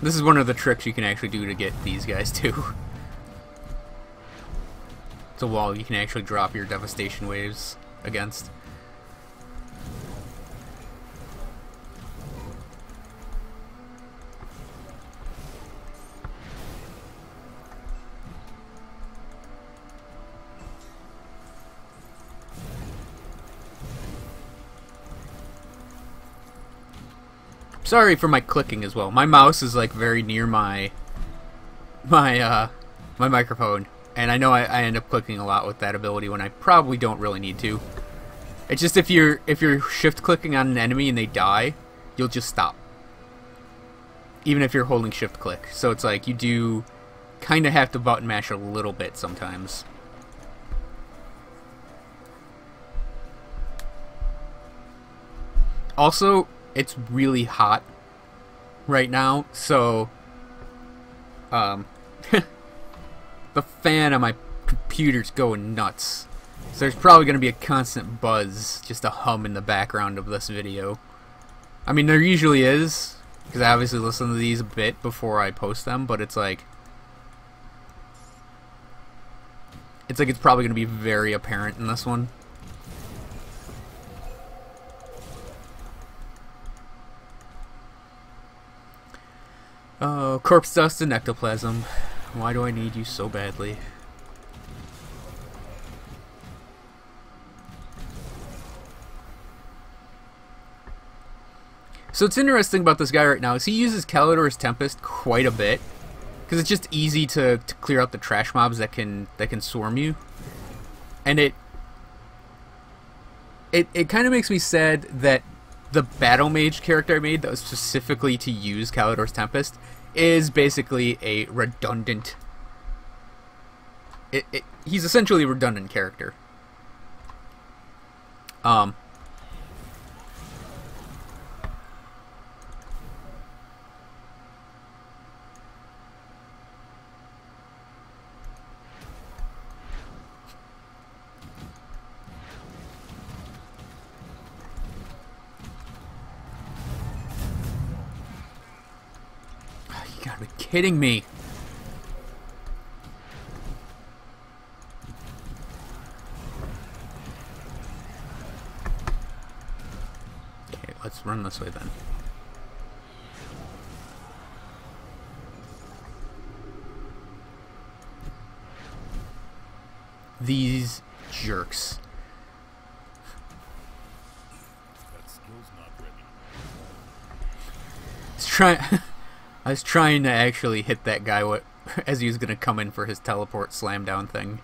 This is one of the tricks you can actually do to get these guys too. It's a wall you can actually drop your devastation waves against. Sorry for my clicking as well. My mouse is like very near my microphone, and I know I end up clicking a lot with that ability when I probably don't really need to. It's just if you're shift clicking on an enemy and they die, you'll just stop. Even if you're holding shift click. So it's like you do kind of have to button mash a little bit sometimes. Also, it's really hot right now, so the fan on my computer's going nuts. So there's probably going to be a constant buzz, just a hum in the background of this video. I mean, there usually is, because I obviously listen to these a bit before I post them, but it's probably going to be very apparent in this one. Oh, corpse dust and ectoplasm. Why do I need you so badly? So what's interesting about this guy right now is he uses Calidor's Tempest quite a bit, because it's just easy to clear out the trash mobs that can swarm you, and it kind of makes me sad that the Battle Mage character I made that was specifically to use Calidor's Tempest is basically a redundant... He's essentially a redundant character. You gotta be kidding me. Okay, let's run this way then. These jerks. That skill's not ready. Let's try. I was trying to actually hit that guy as he was going to come in for his teleport slam down thing.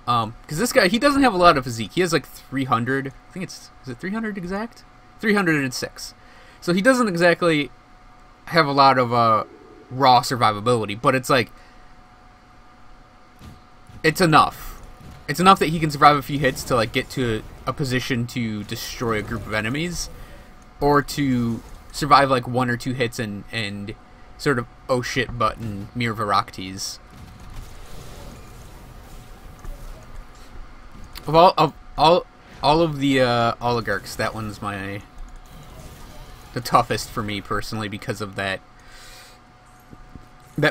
Because this guy, he doesn't have a lot of physique. He has like 300. I think is it 300 exact? 306. So he doesn't exactly have a lot of raw survivability, but it's like, it's enough. It's enough that he can survive a few hits to like get to a position to destroy a group of enemies, or to survive like 1 or 2 hits and sort of oh shit button Mir Varaktes. Of all of the oligarchs, that one's the toughest for me personally because of that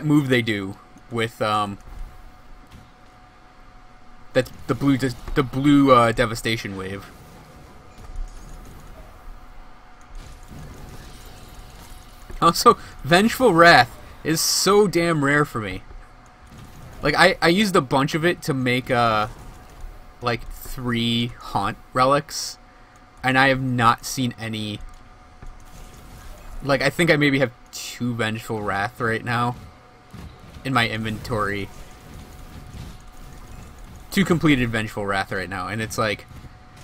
move they do with that's the blue devastation wave. Also, Vengeful Wrath is so damn rare for me. Like I used a bunch of it to make like 3 haunt relics, and I have not seen any. Like I think I maybe have 2 Vengeful Wrath right now in my inventory. 2 completed Vengeful Wrath right now, and it's like,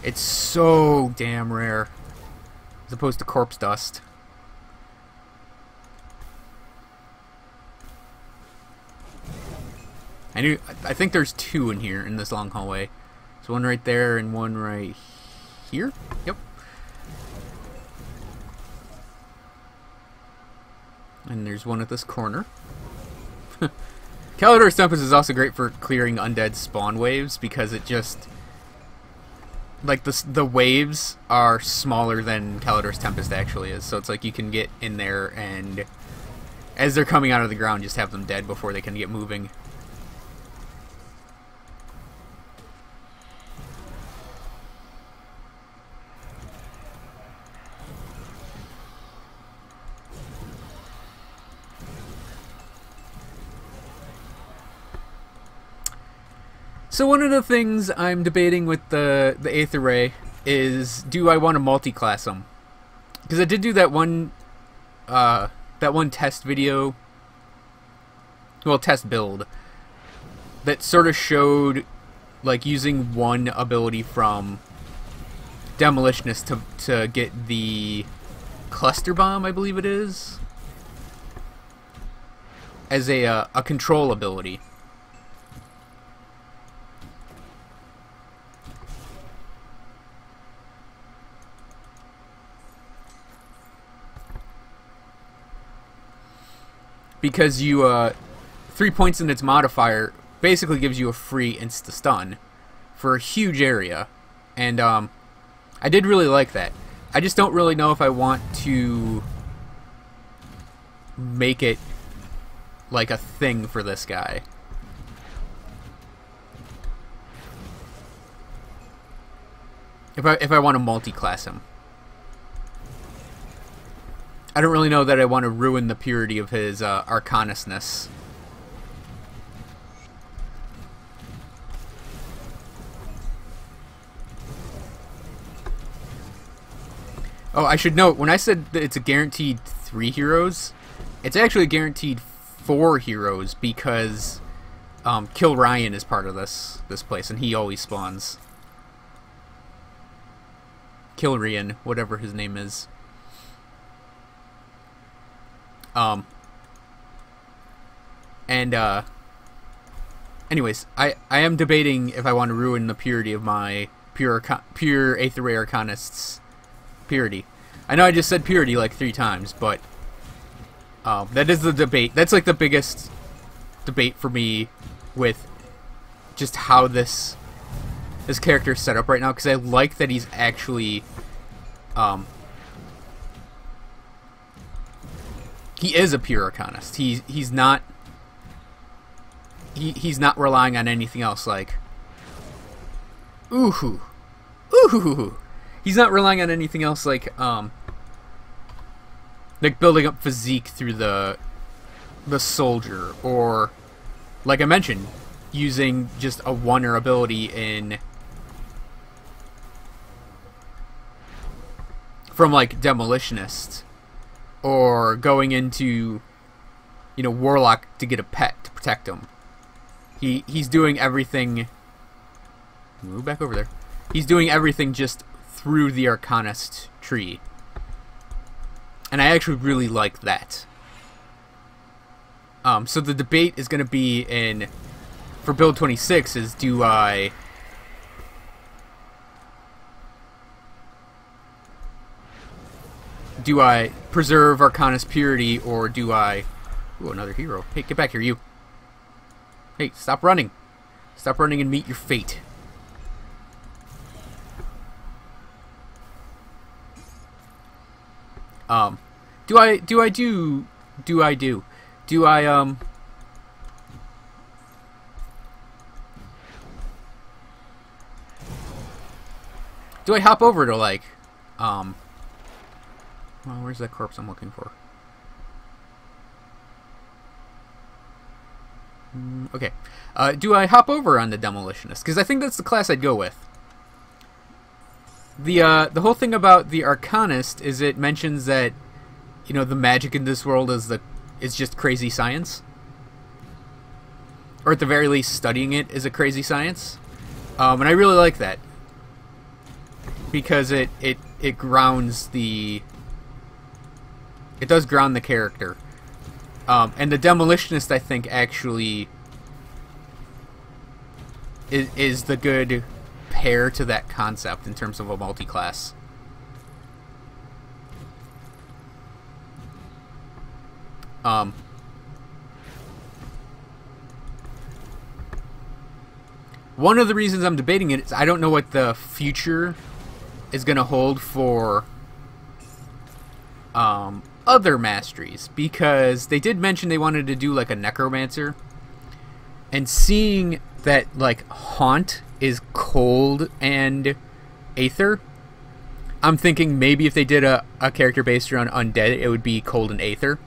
it's so damn rare as opposed to corpse dust. I think there's 2 in here in this long hallway. There's one right there and one right here. Yep. And there's one at this corner. Calidor's Tempest is also great for clearing undead spawn waves because it just... like the waves are smaller than Calidor's Tempest actually is, so it's like you can get in there and as they're coming out of the ground just have them dead before they can get moving. So one of the things I'm debating with the Aether Ray is, do I want to multi-class them? Because I did do that one test video, well, test build, that sort of showed like using one ability from Demolitionist to get the Cluster Bomb, I believe it is, as a control ability. Because you, 3 points in its modifier basically gives you a free insta-stun for a huge area. And, I did really like that. I just don't really know if I want to make it like a thing for this guy. If I want to multi-class him. I don't really know that I want to ruin the purity of his Arcanistness. Oh, I should note, when I said that it's a guaranteed 3 heroes, it's actually guaranteed 4 heroes because Kill Ryan is part of this place, and he always spawns. Kill Ryan, whatever his name is. Anyways, I am debating if I want to ruin the purity of my pure Aether Ray Arcanist's purity. I know I just said purity like 3 times, but that is the debate. That's like the biggest debate for me with just how this character is set up right now, because I like that he's actually he is a pure Arcanist. He's not relying on anything else like ooh. He's not relying on anything else like building up physique through the soldier, or like I mentioned, using just a one-er ability from like Demolitionist, or going into, you know, Warlock to get a pet to protect him. He's doing everything. Move back over there. He's doing everything just through the Arcanist tree, and I actually really like that. So the debate is going to be for build 26 is, do I preserve Arcanist purity, or do I... Ooh, another hero. Hey, get back here, you. Hey, stop running. Stop running and meet your fate. Do I hop over to like, well, where's that corpse I'm looking for? Okay. Do I hop over on the Demolitionist? Because I think that's the class I'd go with. The whole thing about the Arcanist is it mentions that, you know, the magic in this world is just crazy science. Or at the very least, studying it is a crazy science. And I really like that. Because it grounds the... It does ground the character. And the Demolitionist, I think, actually is the good pair to that concept in terms of a multi-class. one of the reasons I'm debating it is I don't know what the future is going to hold for other masteries, because they did mention they wanted to do like a necromancer, and seeing that like haunt is cold and aether, I'm thinking maybe if they did a character based around undead, it would be cold and aether.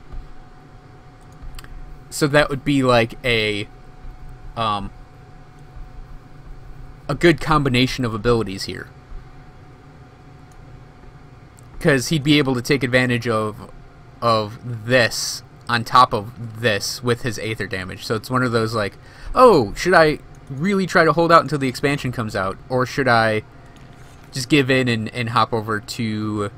So that would be like a good combination of abilities here, because he'd be able to take advantage of this on top of this with his aether damage. So it's one of those like, oh, should I really try to hold out until the expansion comes out, or should I just give in and hop over to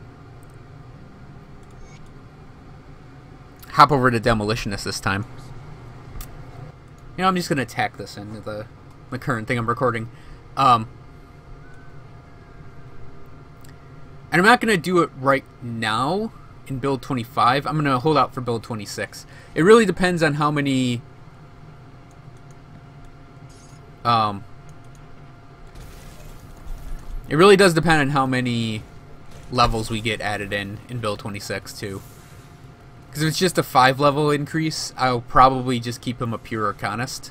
Demolitionist this time? You know, I'm just gonna tack this into the current thing I'm recording. And I'm not gonna do it right now in build 25. I'm gonna hold out for build 26. It really depends on how many it really does depend on how many levels we get added in build 26 too. Because if it's just a 5-level increase, I'll probably just keep him a pure Arcanist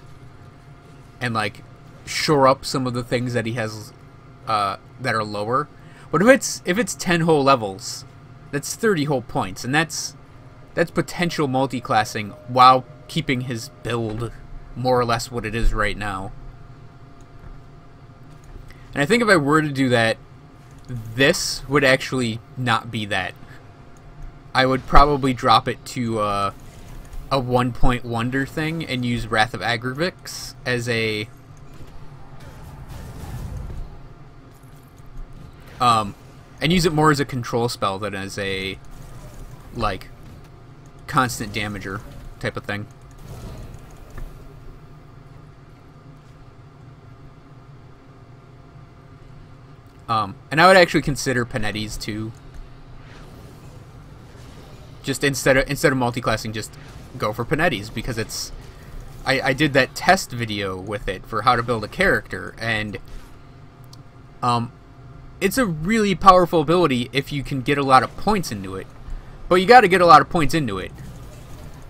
and like shore up some of the things that he has that are lower. But if it's 10 whole levels, that's 30 whole points, and that's potential multiclassing while keeping his build more or less what it is right now. And I think if I were to do that, this would actually not be that. I would probably drop it to a 1-point wonder thing and use Wrath of Agrivix as a and use it more as a control spell than as a like constant damager type of thing. And I would actually consider Panetti's too. Just instead of multiclassing, just go for Panetti's, because it's I did that test video with it for how to build a character, and it's a really powerful ability if you can get a lot of points into it. But you got to get a lot of points into it.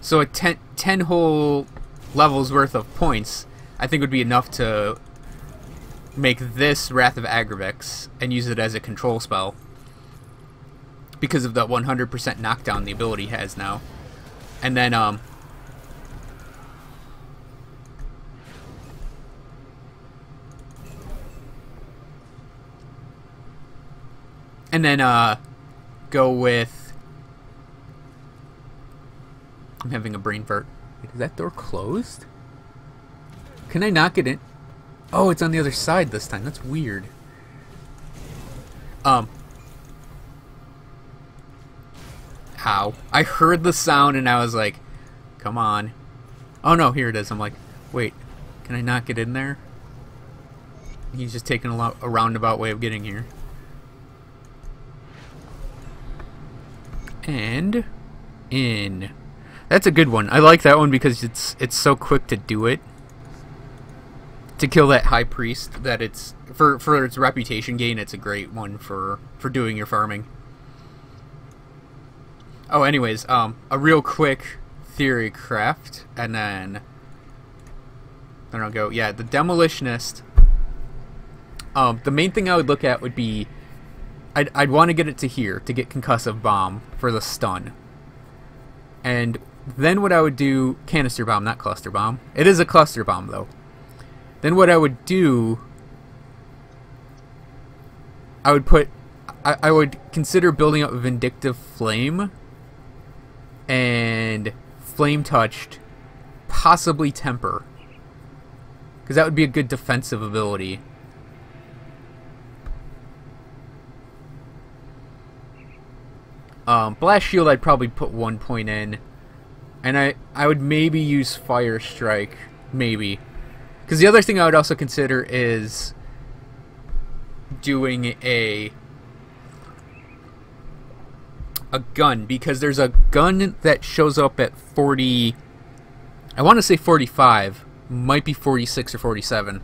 So a 10 whole levels worth of points, I think, would be enough to make this Wrath of Agrivix and use it as a control spell, because of the 100% knockdown the ability has now. And then go with... I'm having a brain fart. Is that door closed? Can I not get in? Oh, it's on the other side this time. That's weird. Ow. I heard the sound and I was like, come on. Oh no, here it is. I'm like, wait, can I not get in there? He's just taking a roundabout way of getting here. And in. That's a good one. I like that one because it's so quick to do it. To kill that high priest, that it's for its reputation gain, it's a great one for doing your farming. Oh, anyways, a real quick theory craft, and then I'll go. Yeah, the Demolitionist. The main thing I would look at would be I'd want to get it to here to get concussive bomb for the stun, and then what I would do, canister bomb, not cluster bomb. It is a cluster bomb though. Then what I would do, I would consider building up a Vindictive Flame and Flame Touched, possibly Temper, because that would be a good defensive ability. Blast Shield, I'd probably put 1 point in, and I would maybe use Fire Strike, maybe. Because the other thing I would also consider is doing a gun, because there's a gun that shows up at 40, I want to say 45, might be 46 or 47.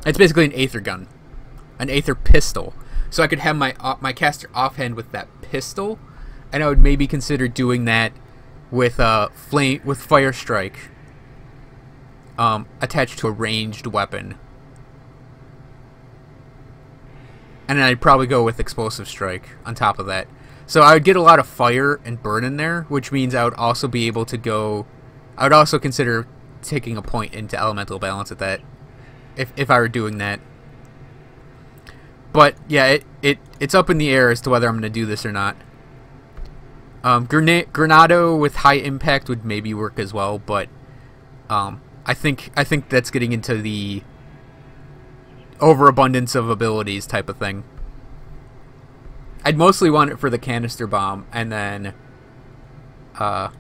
It's basically an Aether gun, an Aether pistol. So I could have my caster offhand with that pistol, and I would maybe consider doing that with fire strike attached to a ranged weapon, and then I'd probably go with explosive strike on top of that. So I would get a lot of fire and burn in there, which means I would also be able to go. I would also consider taking a point into elemental balance at that, if I were doing that. But yeah, it's up in the air as to whether I'm going to do this or not. Granado with high impact would maybe work as well, but I think that's getting into the overabundance of abilities type of thing. I'd mostly want it for the canister bomb, and then the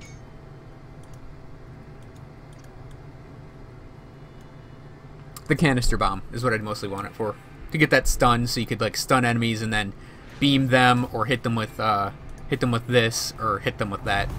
canister bomb is what I'd mostly want it for. To get that stun, so you could like stun enemies and then beam them, or hit them with this, or hit them with that.